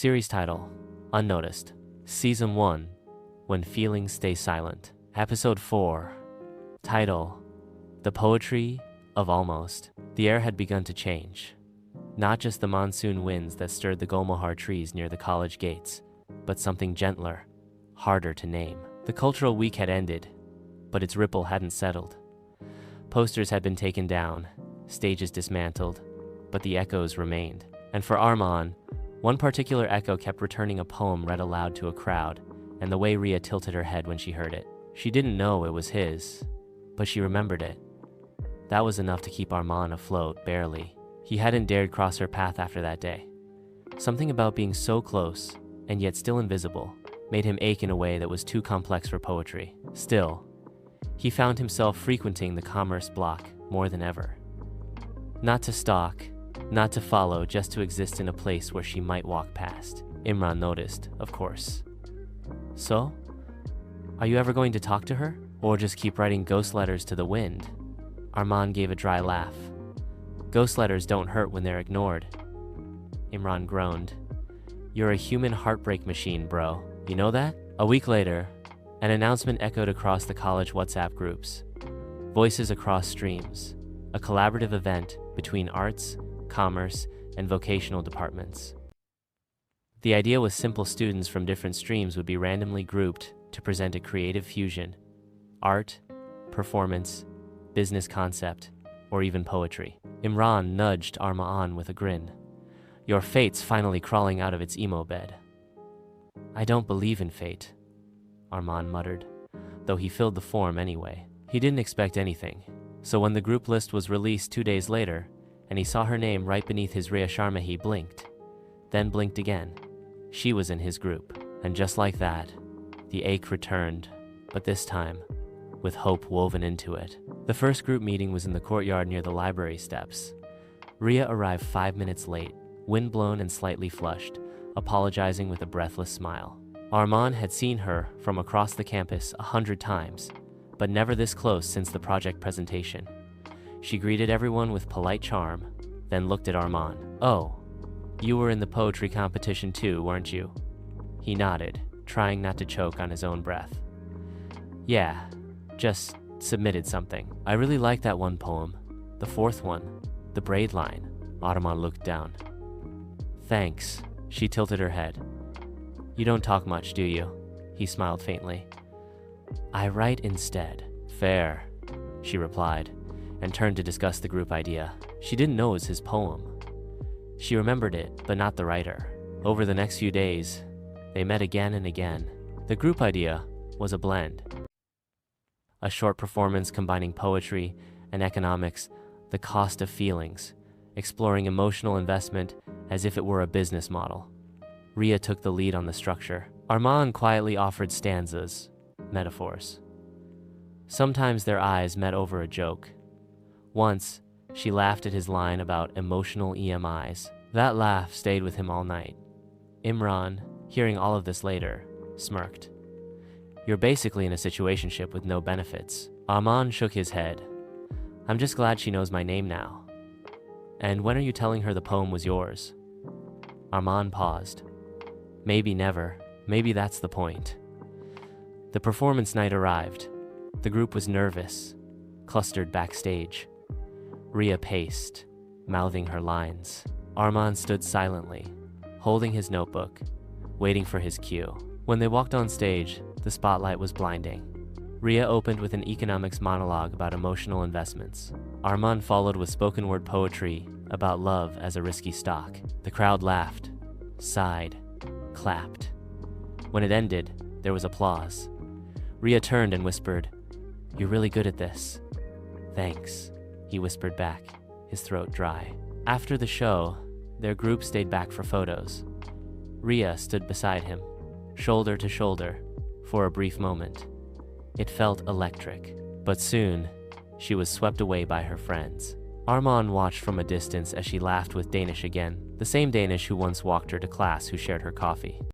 Series title, Unnoticed. Season 1, When Feelings Stay Silent. Episode 4. Title, The Poetry of Almost. The air had begun to change. Not just the monsoon winds that stirred the Golmohar trees near the college gates, but something gentler, harder to name. The cultural week had ended, but its ripple hadn't settled. Posters had been taken down, stages dismantled, but the echoes remained. And for Armaan, one particular echo kept returning a poem read aloud to a crowd, and the way Rhea tilted her head when she heard it. She didn't know it was his, but she remembered it. That was enough to keep Armaan afloat, barely. He hadn't dared cross her path after that day. Something about being so close, and yet still invisible, made him ache in a way that was too complex for poetry. Still, he found himself frequenting the Commerce Block more than ever. Not to stalk, not to follow, just to exist in a place where she might walk past. Imran noticed, of course. So? Are you ever going to talk to her? Or just keep writing ghost letters to the wind? Armaan gave a dry laugh. Ghost letters don't hurt when they're ignored. Imran groaned. You're a human heartbreak machine, bro. You know that? A week later, an announcement echoed across the college WhatsApp groups. Voices across streams. A collaborative event between arts, commerce, and vocational departments. The idea was simple: students from different streams would be randomly grouped to present a creative fusion: art, performance, business concept, or even poetry. Imran nudged Armaan with a grin. Your fate's finally crawling out of its emo bed. I don't believe in fate, Armaan muttered, though he filled the form anyway. He didn't expect anything, so when the group list was released 2 days later, and he saw her name right beneath his Rhea Sharma, he blinked, then blinked again. She was in his group, and just like that, the ache returned, but this time, with hope woven into it. The first group meeting was in the courtyard near the library steps. Rhea arrived 5 minutes late, windblown and slightly flushed, apologizing with a breathless smile. Armaan had seen her from across the campus 100 times, but never this close since the project presentation. She greeted everyone with polite charm, then looked at Armaan. Oh, you were in the poetry competition too, weren't you? He nodded, trying not to choke on his own breath. Yeah, just submitted something. I really like that one poem. The fourth one, the braid line. Armaan looked down. Thanks. She tilted her head. You don't talk much, do you? He smiled faintly. I write instead. Fair, she replied, and turned to discuss the group idea. She didn't know it was his poem. She remembered it, but not the writer. Over the next few days, they met again and again. The group idea was a blend. A short performance combining poetry and economics, the cost of feelings, exploring emotional investment as if it were a business model. Rhea took the lead on the structure. Armaan quietly offered stanzas, metaphors. Sometimes their eyes met over a joke. Once, she laughed at his line about emotional EMIs. That laugh stayed with him all night. Imran, hearing all of this later, smirked. You're basically in a situationship with no benefits. Armaan shook his head. I'm just glad she knows my name now. And when are you telling her the poem was yours? Armaan paused. Maybe never. Maybe that's the point. The performance night arrived. The group was nervous, clustered backstage. Rhea paced, mouthing her lines. Armaan stood silently, holding his notebook, waiting for his cue. When they walked on stage, the spotlight was blinding. Rhea opened with an economics monologue about emotional investments. Armaan followed with spoken word poetry about love as a risky stock. The crowd laughed, sighed, clapped. When it ended, there was applause. Rhea turned and whispered, You're really good at this. Thanks, he whispered back, his throat dry. After the show, their group stayed back for photos. Rhea stood beside him, shoulder to shoulder, for a brief moment. It felt electric, but soon, she was swept away by her friends. Armaan watched from a distance as she laughed with Danish again, the same Danish who once walked her to class, who shared her coffee.